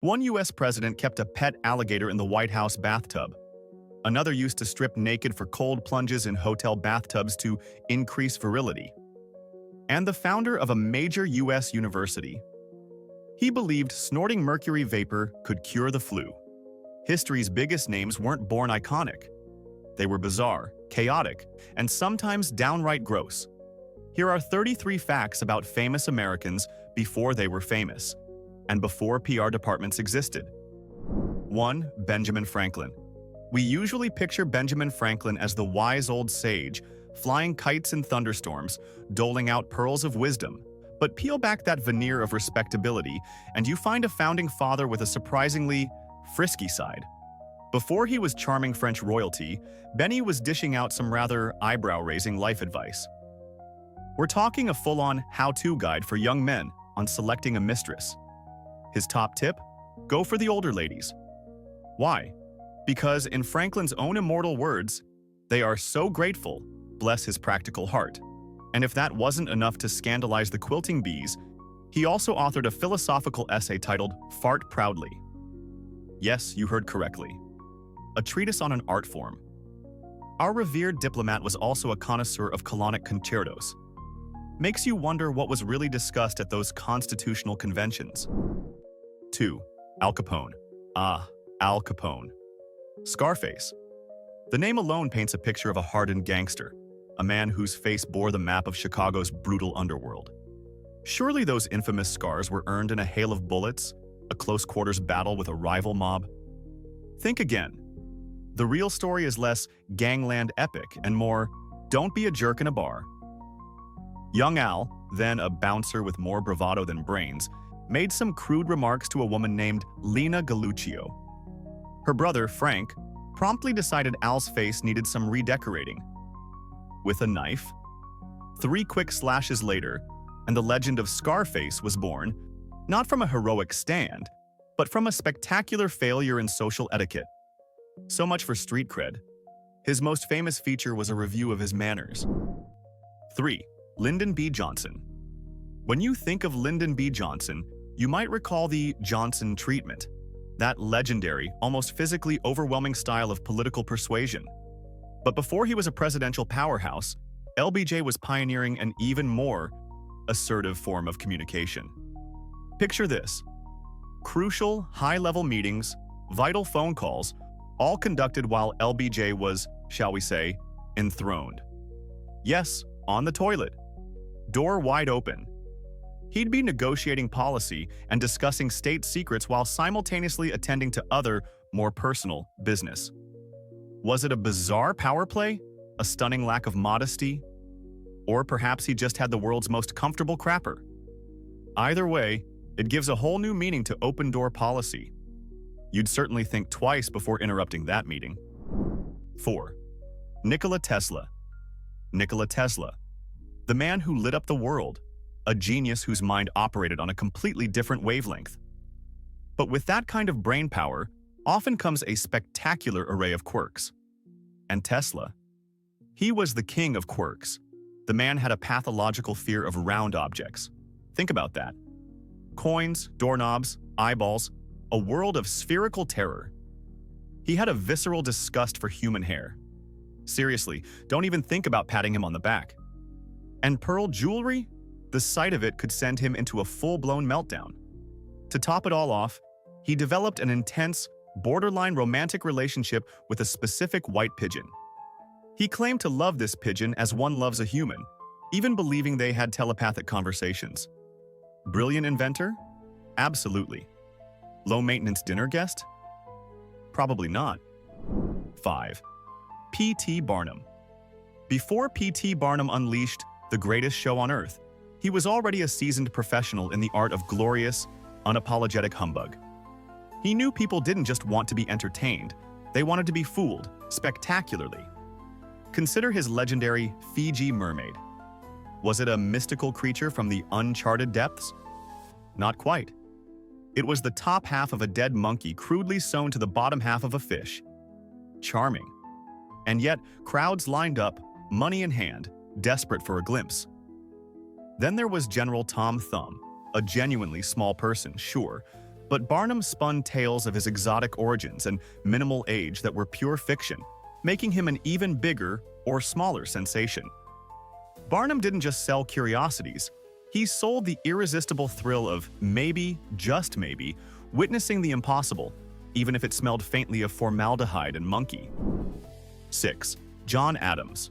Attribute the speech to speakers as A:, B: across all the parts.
A: One U.S. president kept a pet alligator in the White House bathtub. Another used to strip naked for cold plunges in hotel bathtubs to increase virility. And the founder of a major U.S. university. He believed snorting mercury vapor could cure the flu. History's biggest names weren't born iconic. They were bizarre, chaotic, and sometimes downright gross. Here are 33 facts about famous Americans before they were famous, and before PR departments existed. 1. Benjamin Franklin. We usually picture Benjamin Franklin as the wise old sage, flying kites in thunderstorms, doling out pearls of wisdom. But peel back that veneer of respectability, and you find a founding father with a surprisingly frisky side. Before he was charming French royalty, Benny was dishing out some rather eyebrow-raising life advice. We're talking a full-on how-to guide for young men on selecting a mistress. His top tip? Go for the older ladies. Why? Because in Franklin's own immortal words, they are so grateful, bless his practical heart. And if that wasn't enough to scandalize the quilting bees, he also authored a philosophical essay titled Fart Proudly. Yes, you heard correctly. A treatise on an art form. Our revered diplomat was also a connoisseur of colonic concertos. Makes you wonder what was really discussed at those constitutional conventions. 2. Al Capone. Al Capone. Scarface. The name alone paints a picture of a hardened gangster, a man whose face bore the map of Chicago's brutal underworld. Surely those infamous scars were earned in a hail of bullets, a close-quarters battle with a rival mob? Think again. The real story is less gangland epic and more don't be a jerk in a bar. Young Al, then a bouncer with more bravado than brains, made some crude remarks to a woman named Lena Galluccio. Her brother, Frank, promptly decided Al's face needed some redecorating. With a knife. 3 quick slashes later, and the legend of Scarface was born, not from a heroic stand, but from a spectacular failure in social etiquette. So much for street cred. His most famous feature was a review of his manners. 3. Lynden B Johnson. When you think of Lynden B Johnson, you might recall the Johnson treatment, that legendary, almost physically overwhelming style of political persuasion. But before he was a presidential powerhouse, LBJ was pioneering an even more assertive form of communication. Picture this. Crucial, high-level meetings, vital phone calls, all conducted while LBJ was, shall we say, enthroned. Yes, on the toilet. Door wide open. He'd be negotiating policy and discussing state secrets while simultaneously attending to other, more personal business. Was it a bizarre power play? A stunning lack of modesty? Or perhaps he just had the world's most comfortable crapper? Either way, it gives a whole new meaning to open-door policy. You'd certainly think twice before interrupting that meeting. 4. Nikola Tesla. Nikola Tesla. The man who lit up the world. A genius whose mind operated on a completely different wavelength. But with that kind of brain power, often comes a spectacular array of quirks. And Tesla? He was the king of quirks. The man had a pathological fear of round objects. Think about that. Coins, doorknobs, eyeballs, a world of spherical terror. He had a visceral disgust for human hair. Seriously, don't even think about patting him on the back. And pearl jewelry? The sight of it could send him into a full-blown meltdown. To top it all off, he developed an intense, borderline romantic relationship with a specific white pigeon. He claimed to love this pigeon as one loves a human, even believing they had telepathic conversations. Brilliant inventor? Absolutely. Low-maintenance dinner guest? Probably not. 5. P.T. Barnum. Before P.T. Barnum unleashed the greatest show on earth, he was already a seasoned professional in the art of glorious, unapologetic humbug. He knew people didn't just want to be entertained, they wanted to be fooled, spectacularly. Consider his legendary Feejee Mermaid. Was it a mystical creature from the uncharted depths? Not quite. It was the top half of a dead monkey crudely sewn to the bottom half of a fish. Charming. And yet, crowds lined up, money in hand, desperate for a glimpse. Then there was General Tom Thumb, a genuinely small person, sure, But Barnum spun tales of his exotic origins and minimal age that were pure fiction, making him an even bigger or smaller sensation. Barnum didn't just sell curiosities, he sold the irresistible thrill of maybe, just maybe, witnessing the impossible, even if it smelled faintly of formaldehyde and monkey. 6. John Adams.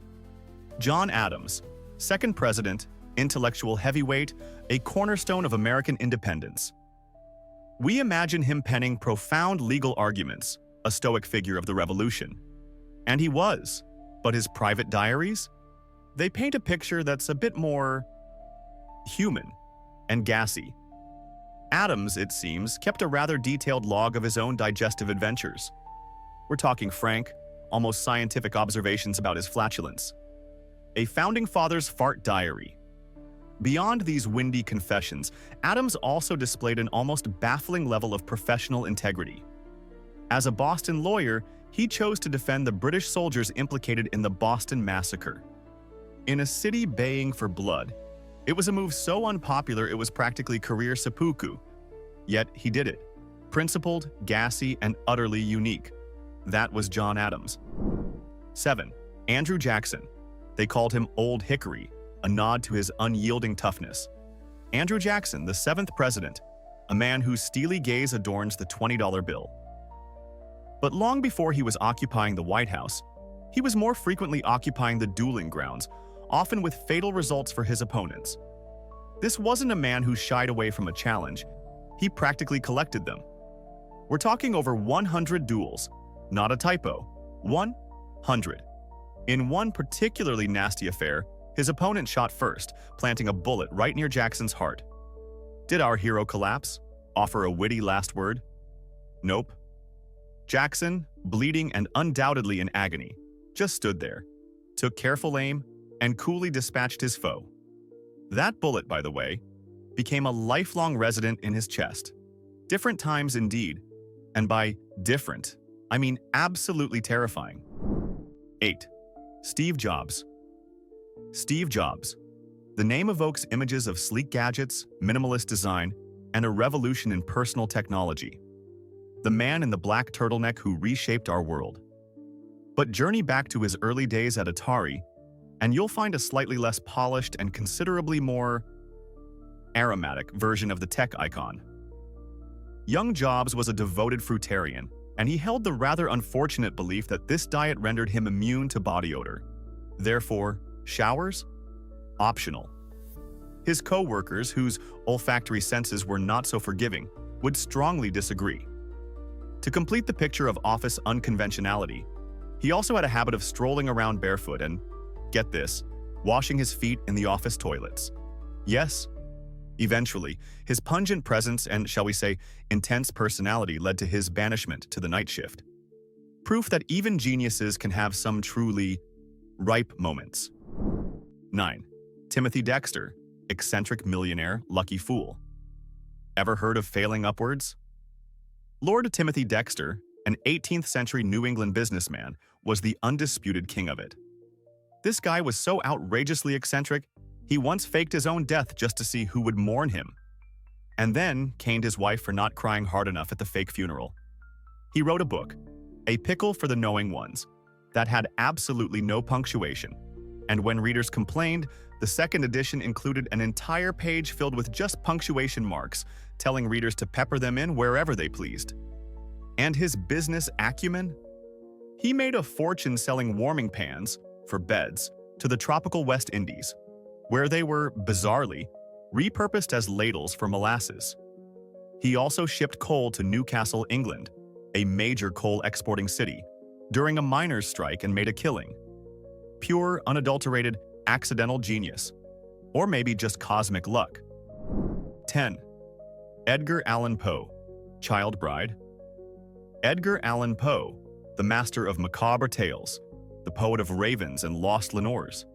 A: John Adams, second president, intellectual heavyweight, a cornerstone of American independence. We imagine him penning profound legal arguments, a stoic figure of the Revolution. And he was, but his private diaries? They paint a picture that's a bit more human and gassy. Adams, it seems, kept a rather detailed log of his own digestive adventures. We're talking frank, almost scientific observations about his flatulence. A founding father's fart diary. Beyond these windy confessions, Adams also displayed an almost baffling level of professional integrity. As a Boston lawyer, he chose to defend the British soldiers implicated in the Boston Massacre. In a city baying for blood, it was a move so unpopular it was practically career seppuku. Yet he did it. Principled, gassy, and utterly unique. That was John Adams. 7. Andrew Jackson. They called him Old Hickory, a nod to his unyielding toughness. Andrew Jackson, the 7th president, a man whose steely gaze adorns the $20 bill. But long before he was occupying the White House, he was more frequently occupying the dueling grounds, often with fatal results for his opponents. This wasn't a man who shied away from a challenge. He practically collected them. We're talking over 100 duels, not a typo, 100. In one particularly nasty affair, his opponent shot first, planting a bullet right near Jackson's heart. Did our hero collapse? Offer a witty last word? Nope. Jackson, bleeding and undoubtedly in agony, just stood there, took careful aim, and coolly dispatched his foe. That bullet, by the way, became a lifelong resident in his chest. Different times indeed, and by different, I mean absolutely terrifying. 8. Steve Jobs. Steve Jobs. The name evokes images of sleek gadgets, minimalist design, and a revolution in personal technology. The man in the black turtleneck who reshaped our world. But journey back to his early days at Atari, and you'll find a slightly less polished and considerably more aromatic version of the tech icon. Young Jobs was a devoted fruitarian, and he held the rather unfortunate belief that this diet rendered him immune to body odor. Therefore, showers? Optional. His co-workers, whose olfactory senses were not so forgiving, would strongly disagree. To complete the picture of office unconventionality, he also had a habit of strolling around barefoot and, get this, washing his feet in the office toilets. Yes, eventually, his pungent presence and, shall we say, intense personality led to his banishment to the night shift. Proof that even geniuses can have some truly ripe moments. 9. Timothy Dexter, eccentric millionaire, lucky fool. Ever heard of failing upwards? Lord Timothy Dexter, an 18th century New England businessman, was the undisputed king of it. This guy was so outrageously eccentric, he once faked his own death just to see who would mourn him, and then caned his wife for not crying hard enough at the fake funeral. He wrote a book, A Pickle for the Knowing Ones, that had absolutely no punctuation, and when readers complained, the second edition included an entire page filled with just punctuation marks, telling readers to pepper them in wherever they pleased. And his business acumen? He made a fortune selling warming pans, for beds, to the tropical West Indies, where they were, bizarrely, repurposed as ladles for molasses. He also shipped coal to Newcastle, England, a major coal exporting city, during a miners' strike and made a killing. Pure, unadulterated, accidental genius. Or maybe just cosmic luck. 10. Edgar Allan Poe, child bride. Edgar Allan Poe, the master of macabre tales, the poet of ravens and lost Lenores.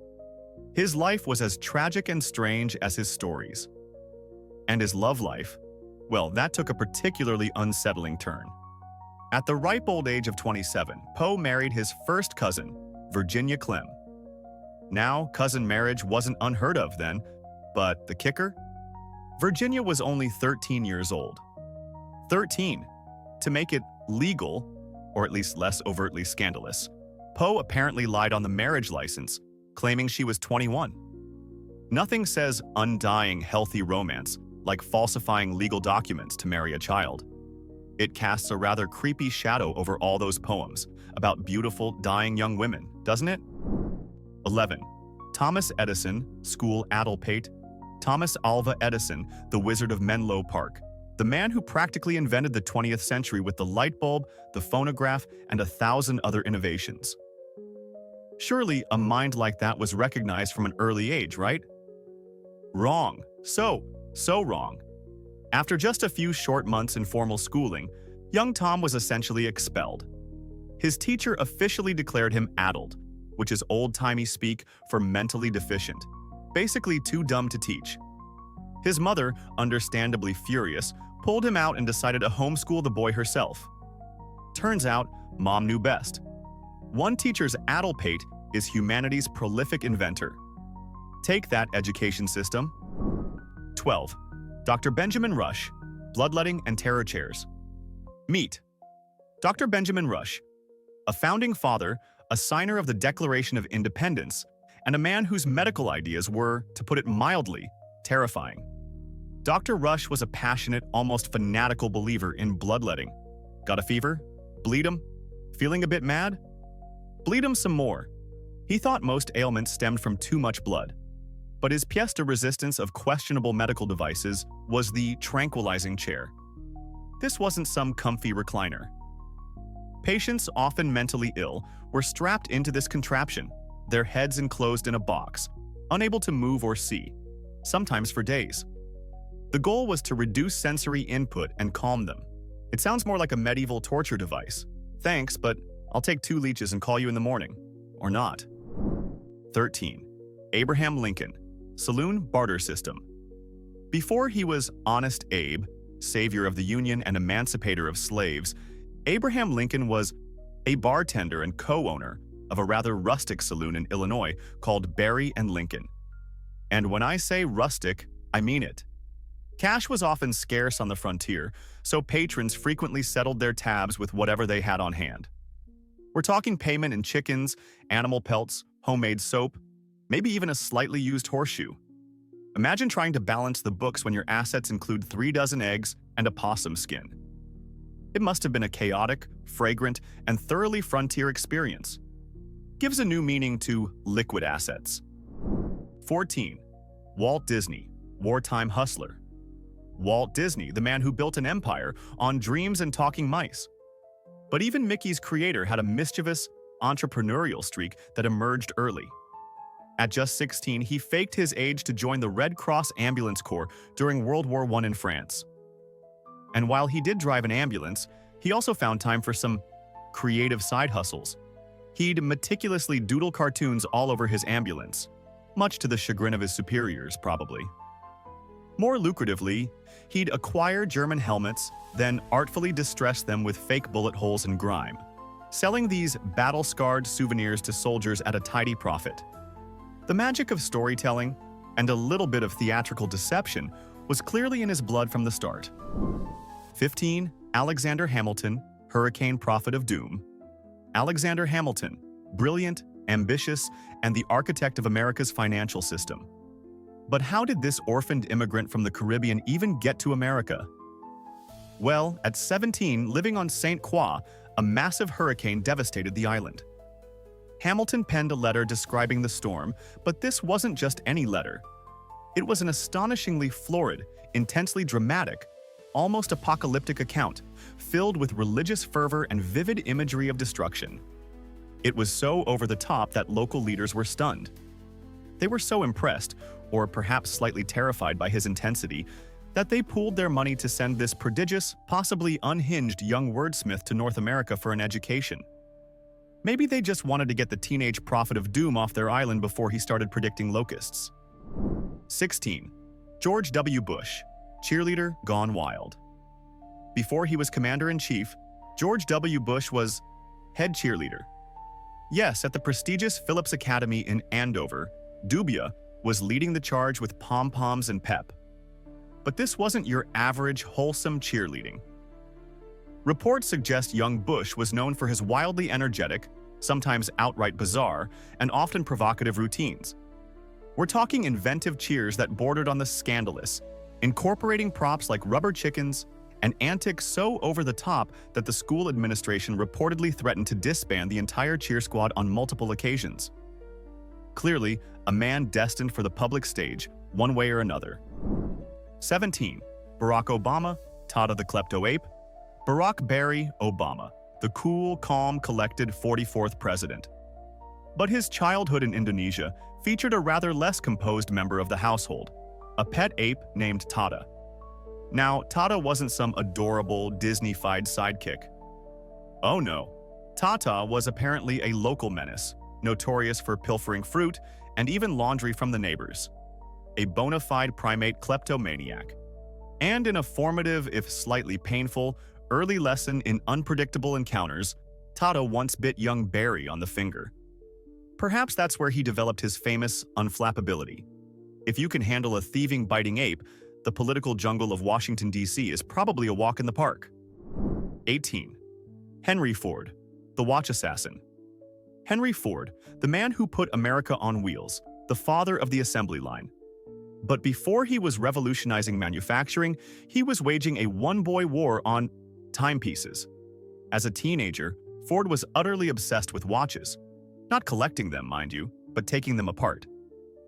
A: His life was as tragic and strange as his stories. And his love life, well, that took a particularly unsettling turn. At the ripe old age of 27, Poe married his first cousin, Virginia Clem. Now, cousin marriage wasn't unheard of then, but the kicker? Virginia was only 13 years old. 13. To make it legal, or at least less overtly scandalous, Poe apparently lied on the marriage license, claiming she was 21. Nothing says undying healthy romance like falsifying legal documents to marry a child. It casts a rather creepy shadow over all those poems about beautiful, dying young women, doesn't it? 11. Thomas Edison, School Addlepate. Thomas Alva Edison, the Wizard of Menlo Park. The man who practically invented the 20th century with the light bulb, the phonograph, and 1,000 other innovations. Surely a mind like that was recognized from an early age, right? Wrong. So wrong. After just a few short months in formal schooling, young Tom was essentially expelled. His teacher officially declared him addled, which is old-timey speak for mentally deficient, basically too dumb to teach. His mother, understandably furious, pulled him out and decided to homeschool the boy herself. Turns out, Mom knew best. One teacher's addlepate is humanity's prolific inventor. Take that, education system. 12. Dr. Benjamin Rush, Bloodletting and Terror Chairs. Meet Dr. Benjamin Rush, a founding father, a signer of the Declaration of Independence, and a man whose medical ideas were, to put it mildly, terrifying. Dr. Rush was a passionate, almost fanatical believer in bloodletting. Got a fever? Bleed 'em? Feeling a bit mad? Bleed 'em some more. He thought most ailments stemmed from too much blood. But his pièce de resistance of questionable medical devices was the tranquilizing chair. This wasn't some comfy recliner. Patients, often mentally ill, were strapped into this contraption, their heads enclosed in a box, unable to move or see, sometimes for days. The goal was to reduce sensory input and calm them. It sounds more like a medieval torture device. Thanks, but I'll take 2 leeches and call you in the morning. Or not. 13. Abraham Lincoln, Saloon Barter System. Before he was Honest Abe, savior of the Union and emancipator of slaves, Abraham Lincoln was a bartender and co-owner of a rather rustic saloon in Illinois called Berry and Lincoln. And when I say rustic, I mean it. Cash was often scarce on the frontier, so patrons frequently settled their tabs with whatever they had on hand. We're talking payment in chickens, animal pelts, homemade soap, maybe even a slightly used horseshoe. Imagine trying to balance the books when your assets include 3 dozen eggs and a possum skin. It must have been a chaotic, fragrant, and thoroughly frontier experience. Gives a new meaning to liquid assets. 14. Walt Disney, wartime hustler. Walt Disney, the man who built an empire on dreams and talking mice. But even Mickey's creator had a mischievous, entrepreneurial streak that emerged early. At just 16, he faked his age to join the Red Cross Ambulance Corps during World War I in France. And while he did drive an ambulance, he also found time for some creative side hustles. He'd meticulously doodle cartoons all over his ambulance, much to the chagrin of his superiors, probably. More lucratively, he'd acquire German helmets, then artfully distress them with fake bullet holes and grime, selling these battle-scarred souvenirs to soldiers at a tidy profit. The magic of storytelling and a little bit of theatrical deception was clearly in his blood from the start. 15. Alexander Hamilton, Hurricane Prophet of Doom. Alexander Hamilton, brilliant, ambitious, and the architect of America's financial system. But how did this orphaned immigrant from the Caribbean even get to America? Well, at 17, living on St. Croix, a massive hurricane devastated the island. Hamilton penned a letter describing the storm, but this wasn't just any letter. It was an astonishingly florid, intensely dramatic, almost apocalyptic account, filled with religious fervor and vivid imagery of destruction. It was so over the top that local leaders were stunned. They were so impressed, or perhaps slightly terrified by his intensity, that they pooled their money to send this prodigious, possibly unhinged young wordsmith to North America for an education. Maybe they just wanted to get the teenage prophet of doom off their island before he started predicting locusts. 16. George W. Bush, cheerleader gone wild. Before he was commander-in-chief, George W. Bush was head cheerleader. Yes, at the prestigious Phillips Academy in Andover, Dubia was leading the charge with pom-poms and pep. But this wasn't your average, wholesome cheerleading. Reports suggest young Bush was known for his wildly energetic, sometimes outright bizarre, and often provocative routines. We're talking inventive cheers that bordered on the scandalous, incorporating props like rubber chickens and antics so over the top that the school administration reportedly threatened to disband the entire cheer squad on multiple occasions. Clearly, a man destined for the public stage, one way or another. 17. Barack Obama, Tada the klepto-ape. Barack Barry Obama, the cool, calm, collected 44th president. But his childhood in Indonesia featured a rather less composed member of the household, a pet ape named Tada. Now, Tada wasn't some adorable, Disney-fied sidekick. Oh no, Tata was apparently a local menace, notorious for pilfering fruit and even laundry from the neighbors. A bona fide primate kleptomaniac. And in a formative, if slightly painful, early lesson in unpredictable encounters, Tata once bit young Barry on the finger. Perhaps that's where he developed his famous unflappability. If you can handle a thieving, biting ape, the political jungle of Washington, D.C. is probably a walk in the park. 18. Henry Ford, the watch assassin. Henry Ford, the man who put America on wheels, the father of the assembly line. But before he was revolutionizing manufacturing, he was waging a one-boy war on timepieces. As a teenager, Ford was utterly obsessed with watches. Not collecting them, mind you, but taking them apart.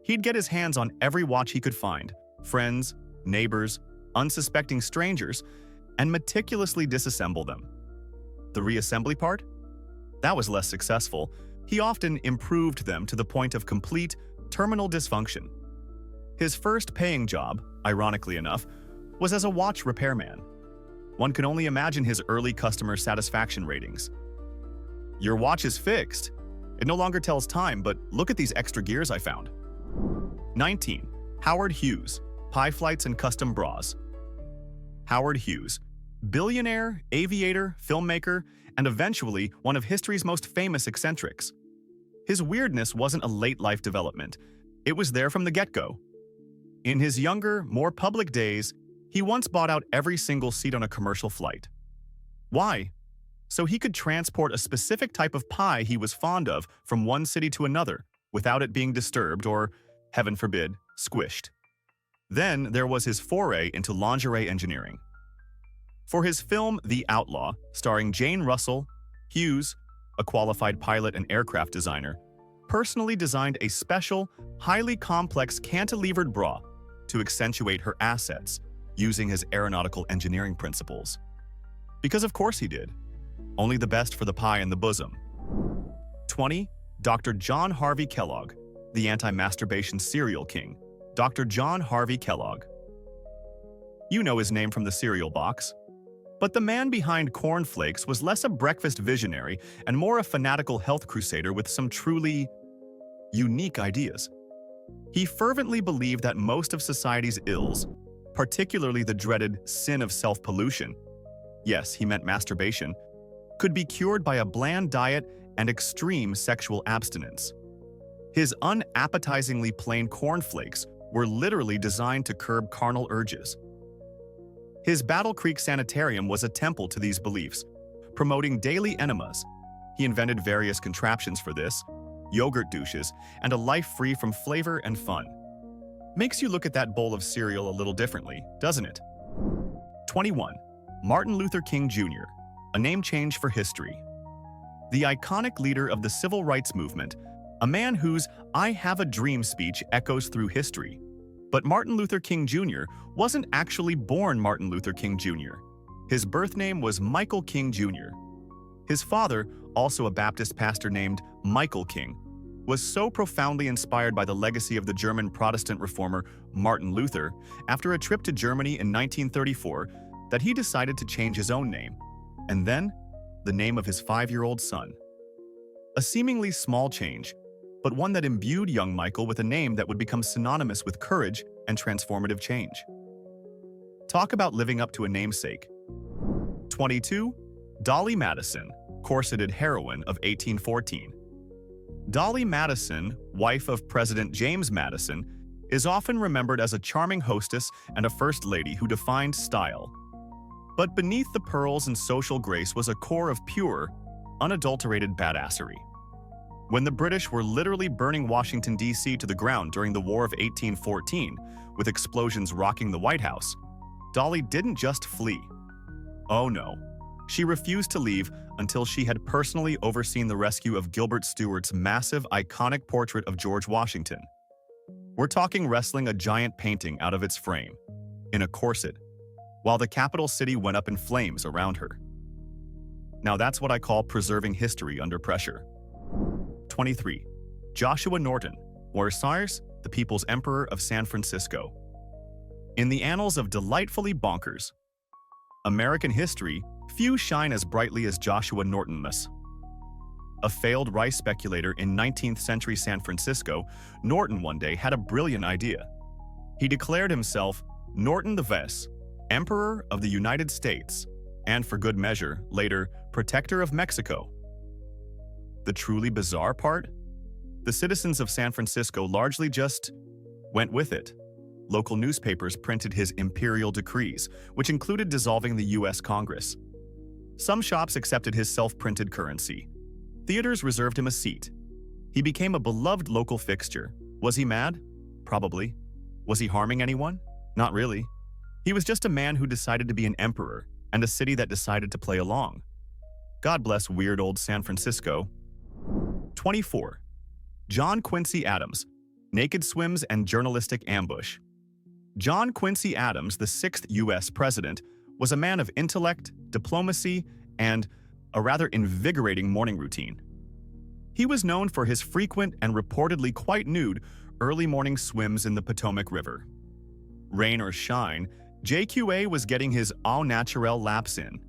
A: He'd get his hands on every watch he could find, friends, neighbors, unsuspecting strangers, and meticulously disassemble them. The reassembly part? That was less successful. He often improved them to the point of complete, terminal dysfunction. His first paying job, ironically enough, was as a watch repairman. One can only imagine his early customer satisfaction ratings. Your watch is fixed. It no longer tells time, but look at these extra gears I found. 19. Howard Hughes, pie flights and custom bras. Howard Hughes, billionaire, aviator, filmmaker, and eventually one of history's most famous eccentrics. His weirdness wasn't a late-life development. It was there from the get-go. In his younger, more public days, he once bought out every single seat on a commercial flight. Why? So he could transport a specific type of pie he was fond of from one city to another without it being disturbed or, heaven forbid, squished. Then there was his foray into lingerie engineering. For his film The Outlaw, starring Jane Russell, Hughes, a qualified pilot and aircraft designer, personally designed a special, highly complex cantilevered bra to accentuate her assets using his aeronautical engineering principles. Because of course he did. Only the best for the pie in the bosom. 20. Dr. John Harvey Kellogg, the anti-masturbation serial king. Dr. John Harvey Kellogg. You know his name from the cereal box. But the man behind Corn Flakes was less a breakfast visionary and more a fanatical health crusader with some truly unique ideas. He fervently believed that most of society's ills, particularly the dreaded sin of self-pollution, yes, he meant masturbation, could be cured by a bland diet and extreme sexual abstinence. His unappetizingly plain cornflakes were literally designed to curb carnal urges. His Battle Creek Sanitarium was a temple to these beliefs, promoting daily enemas. He invented various contraptions for this, yogurt douches, and a life free from flavor and fun. Makes you look at that bowl of cereal a little differently, doesn't it? 21. Martin Luther King Jr., a name change for history. The iconic leader of the civil rights movement, a man whose "I have a dream" speech echoes through history. But Martin Luther King Jr. wasn't actually born Martin Luther King Jr. His birth name was Michael King Jr. His father, also a Baptist pastor named Michael King, was so profoundly inspired by the legacy of the German Protestant reformer Martin Luther after a trip to Germany in 1934 that he decided to change his own name, and then the name of his 5-year-old son. A seemingly small change, but one that imbued young Michael with a name that would become synonymous with courage and transformative change. Talk about living up to a namesake. 22. Dolly Madison, corseted heroine of 1814. Dolly Madison, wife of President James Madison, is often remembered as a charming hostess and a first lady who defined style. But beneath the pearls and social grace was a core of pure, unadulterated badassery. When the British were literally burning Washington, D.C. to the ground during the War of 1814, with explosions rocking the White House, Dolly didn't just flee. Oh no. She refused to leave until she had personally overseen the rescue of Gilbert Stuart's massive, iconic portrait of George Washington. We're talking wrestling a giant painting out of its frame, in a corset, while the capital city went up in flames around her. Now that's what I call preserving history under pressure. 23. Joshua Norton, or Cyrus, the People's Emperor of San Francisco. In the annals of delightfully bonkers American history, few shine as brightly as Joshua Norton. A failed rice speculator in 19th century San Francisco, Norton one day had a brilliant idea. He declared himself Norton the Vess, Emperor of the United States, and for good measure, later, Protector of Mexico. The truly bizarre part? The citizens of San Francisco largely just went with it. Local newspapers printed his imperial decrees, which included dissolving the U.S. Congress. Some shops accepted his self-printed currency. Theaters reserved him a seat. He became a beloved local fixture. Was he mad? Probably. Was he harming anyone? Not really. He was just a man who decided to be an emperor, and a city that decided to play along. God bless weird old San Francisco. 24. John Quincy Adams, Naked Swims and Journalistic Ambush. John Quincy Adams, the 6th U.S. president, was a man of intellect, diplomacy, and a rather invigorating morning routine. He was known for his frequent and reportedly quite nude early morning swims in the Potomac River. Rain or shine, JQA was getting his au naturel laps in.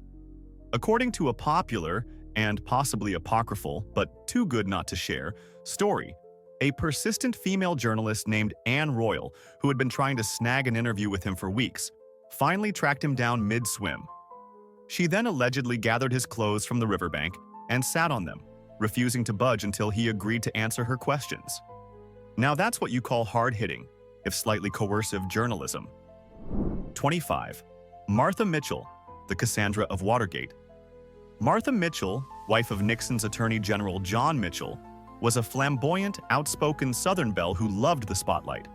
A: According to a popular, and possibly apocryphal, but too good not to share, story, a persistent female journalist named Anne Royal, who had been trying to snag an interview with him for weeks, finally tracked him down mid-swim. She then allegedly gathered his clothes from the riverbank and sat on them, refusing to budge until he agreed to answer her questions. Now that's what you call hard-hitting, if slightly coercive journalism. 25. Martha Mitchell, the Cassandra of Watergate. Martha Mitchell, wife of Nixon's Attorney General John Mitchell, was a flamboyant, outspoken Southern belle who loved the spotlight.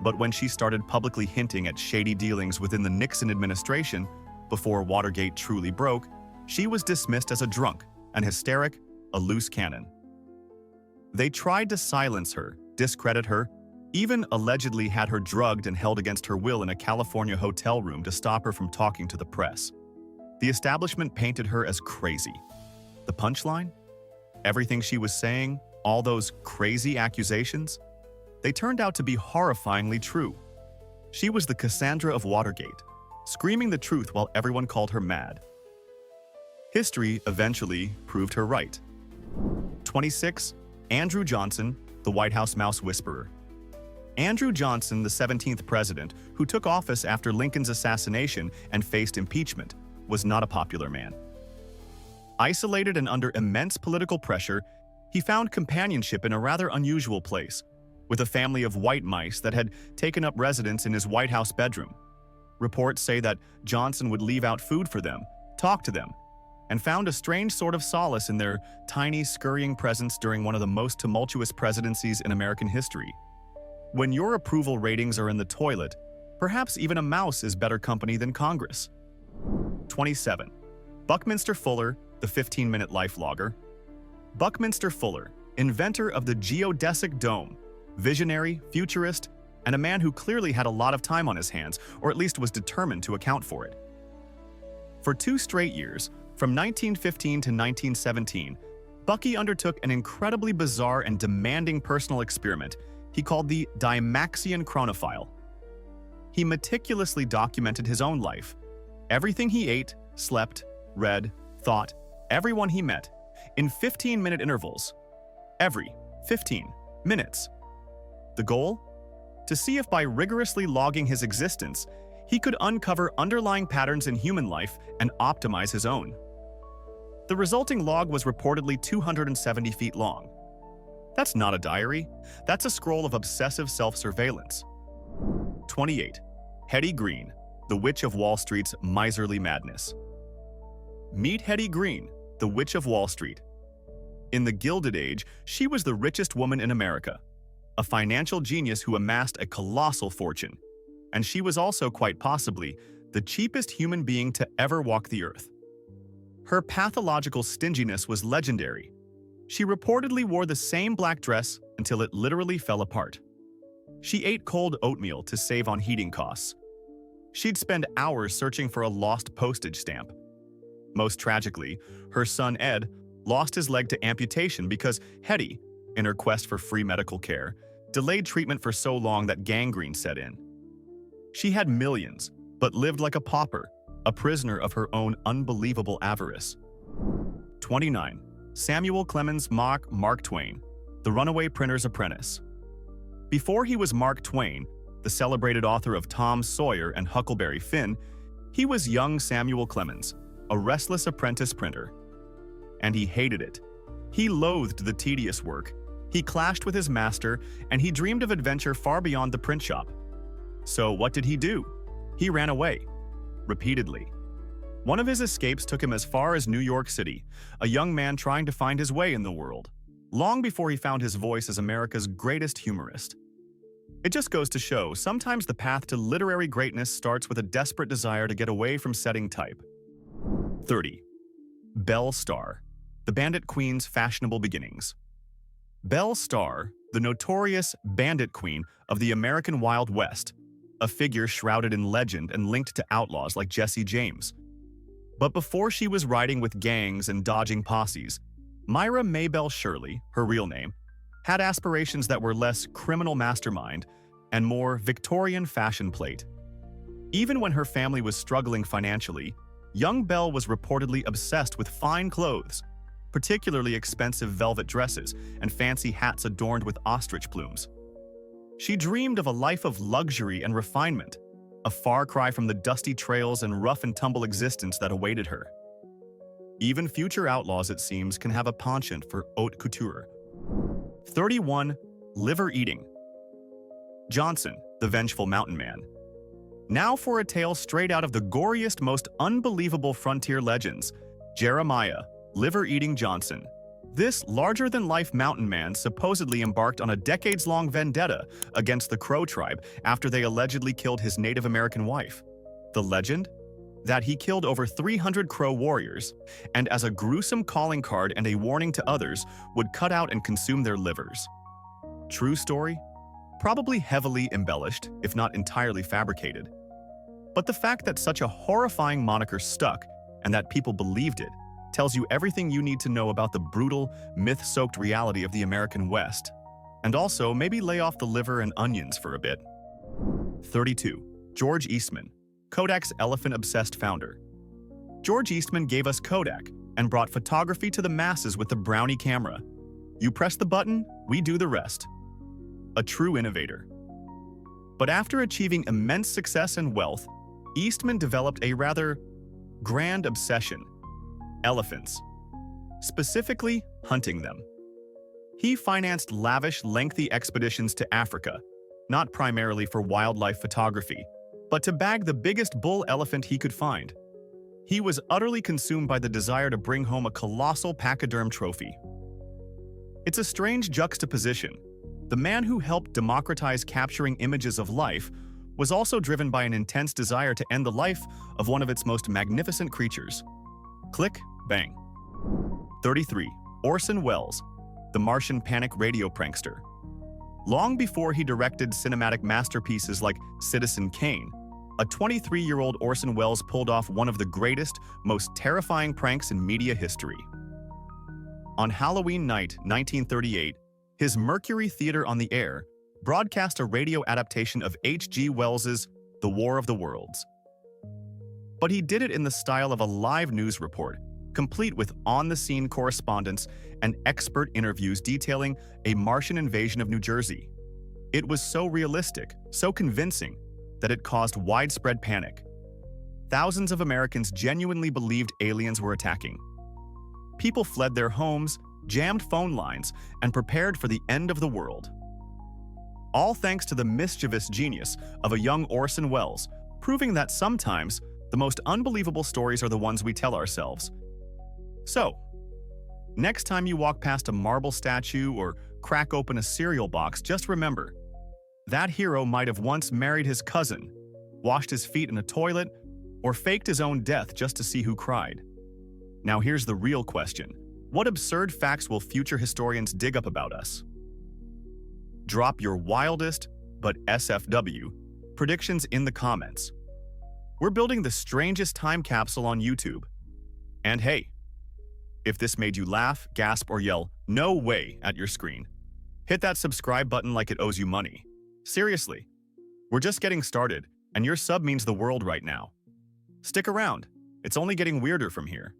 A: But when she started publicly hinting at shady dealings within the Nixon administration, before Watergate truly broke, she was dismissed as a drunk, an hysteric, a loose cannon. They tried to silence her, discredit her, even allegedly had her drugged and held against her will in a California hotel room to stop her from talking to the press. The establishment painted her as crazy. The punchline? Everything she was saying, all those crazy accusations, they turned out to be horrifyingly true. She was the Cassandra of Watergate, screaming the truth while everyone called her mad. History eventually proved her right. 26. Andrew Johnson, the White House Mouse Whisperer. Andrew Johnson, the 17th president, who took office after Lincoln's assassination and faced impeachment, was not a popular man. Isolated and under immense political pressure, he found companionship in a rather unusual place, with a family of white mice that had taken up residence in his White House bedroom. Reports say that Johnson would leave out food for them, talk to them, and found a strange sort of solace in their tiny, scurrying presence during one of the most tumultuous presidencies in American history. When your approval ratings are in the toilet, perhaps even a mouse is better company than Congress. 27. Buckminster Fuller, the 15-minute life logger. Buckminster Fuller, inventor of the geodesic dome, visionary, futurist, and a man who clearly had a lot of time on his hands, or at least was determined to account for it. For 2 straight years, from 1915 to 1917, Bucky undertook an incredibly bizarre and demanding personal experiment he called the Dymaxion chronophile. He meticulously documented his own life, everything he ate, slept, read, thought, everyone he met, in 15-minute intervals. Every 15 minutes. The goal? To see if by rigorously logging his existence, he could uncover underlying patterns in human life and optimize his own. The resulting log was reportedly 270 feet long. That's not a diary. That's a scroll of obsessive self-surveillance. 28. Hetty Green, the Witch of Wall Street's miserly madness. Meet Hetty Green, the Witch of Wall Street. In the Gilded Age, she was the richest woman in America, a financial genius who amassed a colossal fortune. And she was also, quite possibly, the cheapest human being to ever walk the earth. Her pathological stinginess was legendary. She reportedly wore the same black dress until it literally fell apart. She ate cold oatmeal to save on heating costs. She'd spend hours searching for a lost postage stamp. Most tragically, her son Ed lost his leg to amputation because Hetty, in her quest for free medical care, delayed treatment for so long that gangrene set in. She had millions, but lived like a pauper, a prisoner of her own unbelievable avarice. 29. Samuel Clemens Mark Twain, the runaway printer's apprentice. Before he was Mark Twain, the celebrated author of Tom Sawyer and Huckleberry Finn, he was young Samuel Clemens, a restless apprentice printer. And he hated it. He loathed the tedious work. He clashed with his master, and he dreamed of adventure far beyond the print shop. So what did he do? He ran away. Repeatedly. One of his escapes took him as far as New York City, a young man trying to find his way in the world, long before he found his voice as America's greatest humorist. It just goes to show, sometimes the path to literary greatness starts with a desperate desire to get away from setting type. 30. Belle Starr, the Bandit Queen's fashionable beginnings. Belle Starr, the notorious bandit queen of the American Wild West, a figure shrouded in legend and linked to outlaws like Jesse James. But before she was riding with gangs and dodging posses, Myra Maybelle Shirley, her real name, had aspirations that were less criminal mastermind and more Victorian fashion plate. Even when her family was struggling financially, young Belle was reportedly obsessed with fine clothes, particularly expensive velvet dresses and fancy hats adorned with ostrich plumes. She dreamed of a life of luxury and refinement, a far cry from the dusty trails and rough-and-tumble existence that awaited her. Even future outlaws, it seems, can have a penchant for haute couture. 31. Liver eating. Johnson, the vengeful mountain man. Now for a tale straight out of the goriest, most unbelievable frontier legends, Jeremiah, liver-eating Johnson. This larger-than-life mountain man supposedly embarked on a decades-long vendetta against the Crow tribe after they allegedly killed his Native American wife. The legend? That he killed over 300 Crow warriors, and as a gruesome calling card and a warning to others, would cut out and consume their livers. True story? Probably heavily embellished, if not entirely fabricated. But the fact that such a horrifying moniker stuck, and that people believed it, tells you everything you need to know about the brutal, myth-soaked reality of the American West. And also, maybe lay off the liver and onions for a bit. 32. George Eastman, Kodak's elephant-obsessed founder. George Eastman gave us Kodak and brought photography to the masses with the Brownie camera. You press the button, we do the rest. A true innovator. But after achieving immense success and wealth, Eastman developed a rather grand obsession: elephants. Specifically, hunting them. He financed lavish, lengthy expeditions to Africa, not primarily for wildlife photography, but to bag the biggest bull elephant he could find. He was utterly consumed by the desire to bring home a colossal pachyderm trophy. It's a strange juxtaposition. The man who helped democratize capturing images of life was also driven by an intense desire to end the life of one of its most magnificent creatures. Click, bang. 33. Orson Wells, the Martian Panic radio prankster. Long before he directed cinematic masterpieces like Citizen Kane, a 23-year-old Orson Welles pulled off one of the greatest, most terrifying pranks in media history. On Halloween night, 1938, his Mercury Theater on the Air broadcast a radio adaptation of H.G. Wells's The War of the Worlds. But he did it in the style of a live news report, complete with on-the-scene correspondence and expert interviews detailing a Martian invasion of New Jersey. It was so realistic, so convincing, that it caused widespread panic. Thousands of Americans genuinely believed aliens were attacking. People fled their homes, jammed phone lines, and prepared for the end of the world. All thanks to the mischievous genius of a young Orson Welles, proving that sometimes the most unbelievable stories are the ones we tell ourselves. So, next time you walk past a marble statue or crack open a cereal box, just remember, that hero might have once married his cousin, washed his feet in a toilet, or faked his own death just to see who cried. Now here's the real question. What absurd facts will future historians dig up about us? Drop your wildest, but SFW, predictions in the comments. We're building the strangest time capsule on YouTube. And hey, if this made you laugh, gasp, or yell, "No way" at your screen, hit that subscribe button like it owes you money. Seriously, we're just getting started, and your sub means the world right now. Stick around, it's only getting weirder from here.